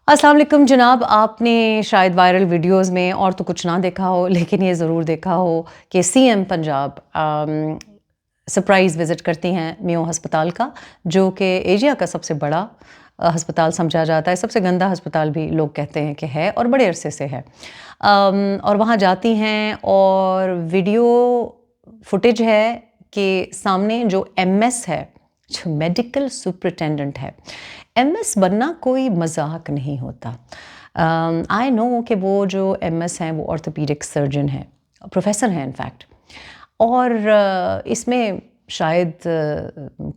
अस्सलाम वालेकुम जनाब, आपने शायद वायरल वीडियोस में और तो कुछ ना देखा हो, लेकिन ये ज़रूर देखा हो कि सीएम पंजाब सरप्राइज़ विज़िट करती हैं मेयो हस्पताल का, जो कि एशिया का सबसे बड़ा हस्पताल समझा जाता है। सबसे गंदा हस्पताल भी लोग कहते हैं कि है और बड़े अरसे से है। और वहाँ जाती हैं और वीडियो फुटेज है कि सामने जो एमएस है, जो मेडिकल सुपरिटेंडेंट है, एमएस बनना कोई मजाक नहीं होता। आई नो कि वो जो एमएस हैं वो ऑर्थोपीडिक सर्जन हैं, प्रोफेसर हैं इनफैक्ट। और इसमें शायद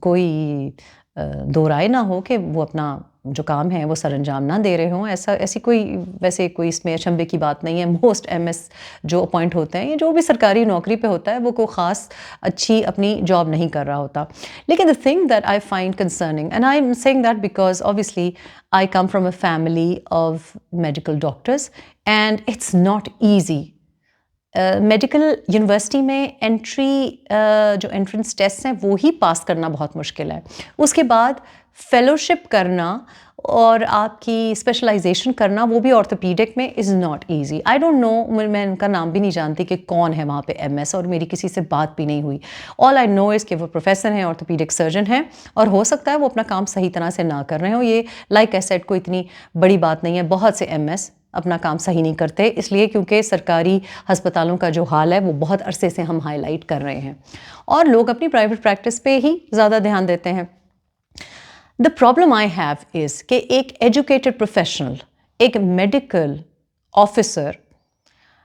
कोई दो राय ना हो कि वो अपना जो काम है वो सरअंजाम ना दे रहे हों। ऐसी कोई वैसे कोई इसमें अचंभे की बात नहीं है। मोस्ट एमएस जो अपॉइंट होते हैं या जो भी सरकारी नौकरी पे होता है वो कोई ख़ास अच्छी अपनी जॉब नहीं कर रहा होता। लेकिन the thing that I find concerning, and I am saying that because obviously I come from a family of medical doctors and it's not easy. Medical university में जो एंट्रेंस टेस्ट हैं वो ही पास करना बहुत मुश्किल है। उसके बाद फेलोशिप करना और आपकी स्पेशलाइजेशन करना, वो भी ऑर्थोपीडिक में, is not easy. I don't know, मैं इनका नाम भी नहीं जानती कि कौन है वहाँ पे एमएस, और मेरी किसी से बात भी नहीं हुई। ऑल आई नो इज़ कि वो प्रोफेसर हैं, ऑर्थोपीडिक सर्जन हैं, और हो सकता है वो अपना काम सही तरह से ना कर रहे हो। ये लाइक आई सेड कोई इतनी बड़ी बात नहीं है। बहुत से एमएस अपना काम सही नहीं करते, इसलिए क्योंकि सरकारी हस्पतालों का जो हाल है वो बहुत अरसे से हम हाईलाइट कर रहे हैं और लोग अपनी प्राइवेट प्रैक्टिस पे ही ज़्यादा ध्यान देते हैं। The problem I have is कि एक एजुकेटेड प्रोफेशनल, एक मेडिकल ऑफिसर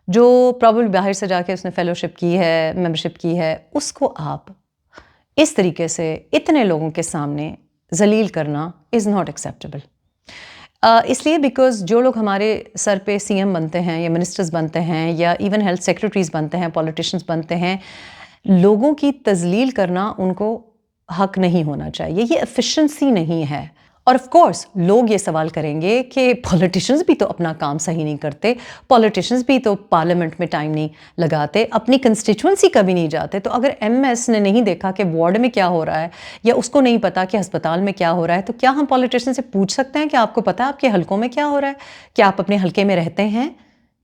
जो प्रॉब्लम बाहर से जाके उसने फेलोशिप की है, मेंबरशिप की है, उसको आप इस तरीके से इतने लोगों के सामने जलील करना इज़ नॉट एक्सेप्टेबल। इसलिए बिकॉज़ जो लोग हमारे सर पे सीएम बनते हैं या मिनिस्टर्स बनते हैं या इवन हेल्थ सेक्रेटरीज़ बनते हैं, पॉलिटिशियंस बनते हैं, लोगों की तज़लील करना उनको हक नहीं होना चाहिए। ये एफिशिएंसी नहीं है। और ऑफ कोर्स लोग ये सवाल करेंगे कि पॉलिटिशियंस भी तो अपना काम सही नहीं करते, पॉलिटिशियंस भी तो पार्लियामेंट में टाइम नहीं लगाते, अपनी कंस्टिट्यूंसी कभी नहीं जाते। तो अगर एमएस ने नहीं देखा कि वार्ड में क्या हो रहा है या उसको नहीं पता कि अस्पताल में क्या हो रहा है, तो क्या हम पॉलिटिशियन से पूछ सकते हैं कि आपको पता है आपके हलकों में क्या हो रहा है? क्या आप अपने हलके में रहते हैं?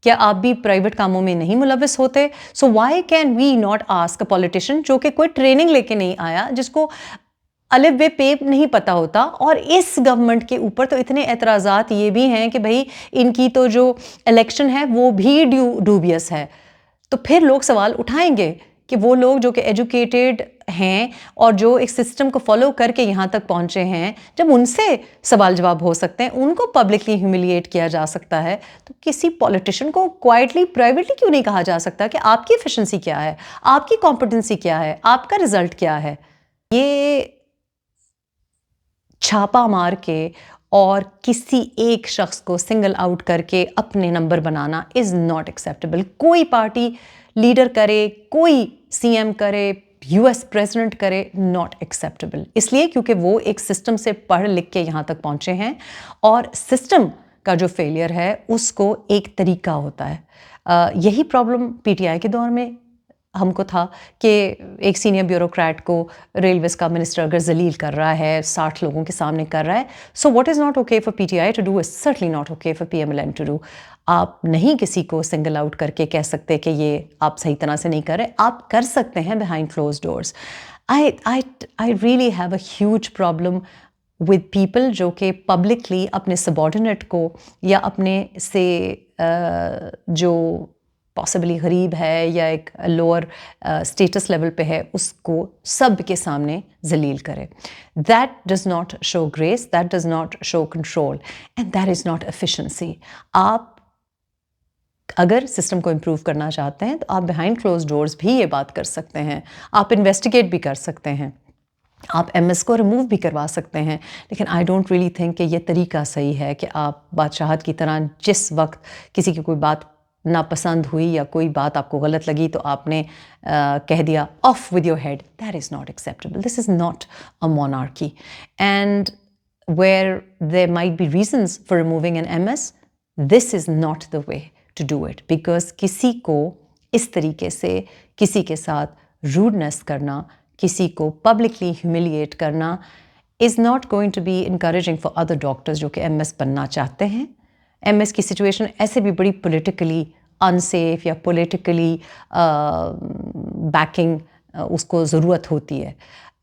क्या आप भी प्राइवेट कामों में नहीं मुलविस होते? So why can we not ask a politician जो कि कोई ट्रेनिंग लेके नहीं आया, जिसको अलिफ बे पे नहीं पता होता। और इस गवर्नमेंट के ऊपर तो इतने एतराज़ात ये भी हैं कि भाई इनकी तो जो इलेक्शन है वो भी डूबियस है। तो फिर लोग सवाल उठाएंगे कि वो लोग जो कि एजुकेटेड हैं और जो एक सिस्टम को फॉलो करके यहाँ तक पहुँचे हैं, जब उनसे सवाल जवाब हो सकते हैं, उनको पब्लिकली ह्यूमिलिएट किया जा सकता है, तो किसी पॉलिटिशियन को क्वाइटली प्राइवेटली क्यों नहीं कहा जा सकता कि आपकी एफिशिएंसी क्या है, आपकी कॉम्पिटेंसी क्या है, आपका रिजल्ट क्या है? ये छापा मार के और किसी एक शख्स को सिंगल आउट करके अपने number banana is not acceptable. कोई पार्टी लीडर करे, कोई सीएम करे, यूएस प्रेसिडेंट करे, नॉट एक्सेप्टेबल। इसलिए क्योंकि वो एक सिस्टम से पढ़ लिख के यहाँ तक पहुँचे हैं और सिस्टम का जो फेलियर है उसको एक तरीका होता है। यही प्रॉब्लम पीटीआई के दौर में हमको था कि एक सीनियर ब्यूरोक्रेट को रेलवेज का मिनिस्टर अगर जलील कर रहा है, 60 लोगों के सामने कर रहा है, so what is not okay for PTI to do is certainly not okay for PMLN to do. आप नहीं किसी को सिंगल आउट करके कह सकते कि ये आप सही तरह से नहीं कर रहे। आप कर सकते हैं behind close doors. I really have a huge problem with people जो कि पब्लिकली अपने सबॉर्डिनेट को या अपने से जो पॉसिबली गरीब है या एक लोअर स्टेटस लेवल पे है, उसको सब के सामने जलील करे। That does not show grace, that does not show control, and that is not efficiency. आप अगर सिस्टम को इम्प्रूव करना चाहते हैं तो आप बिहाइंड क्लोज डोर्स भी ये बात कर सकते हैं, आप इन्वेस्टिगेट भी कर सकते हैं, आप एमएस को रिमूव भी करवा सकते हैं। लेकिन आई डोंट रियली थिंक कि ये तरीका सही है कि आप बादशाहत की तरह जिस वक्त किसी की कोई बात नापसंद हुई या कोई बात आपको गलत लगी तो आपने कह दिया of with your head. That is not acceptable. This is not a monarchy, and where there might be reasons for removing an MS, this is not the way to do it, because किसी को इस तरीके से किसी के साथ rudeness करना, किसी को पब्लिकली ह्यूमिलिएट करना, is not going to be encouraging for other doctors جو کہ ایم ایس بننا چاہتے ہیں. ایم ایس کی سچویشن ایسے بھی بڑی پولیٹیکلی انسیف یا پولیٹیکلی بیکنگ اس کو ضرورت ہوتی ہے.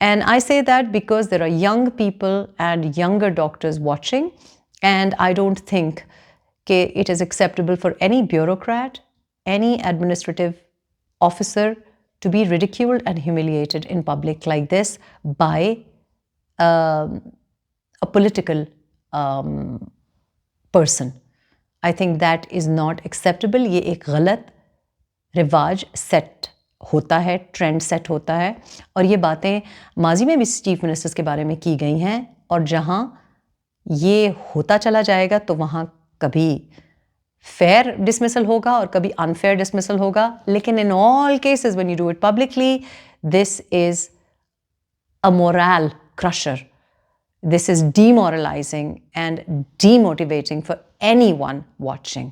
And I say that because there are young people and younger doctors watching, and I don't think کہ it is acceptable for any bureaucrat, any administrative officer to be ridiculed and humiliated in public like this by a political person. I think that is not acceptable. یہ ایک غلط رواج set ہوتا ہے, trend set ہوتا ہے, اور یہ باتیں ماضی میں بھی چیف منسٹرز کے بارے میں کی گئی ہیں, اور جہاں یہ ہوتا چلا جائے گا تو وہاں کبھی فیئر ڈسمسل ہوگا اور کبھی انفیئر ڈسمسل ہوگا. لیکن in all cases when you do it publicly, this is a moral crusher. This is demoralizing and demotivating for anyone watching.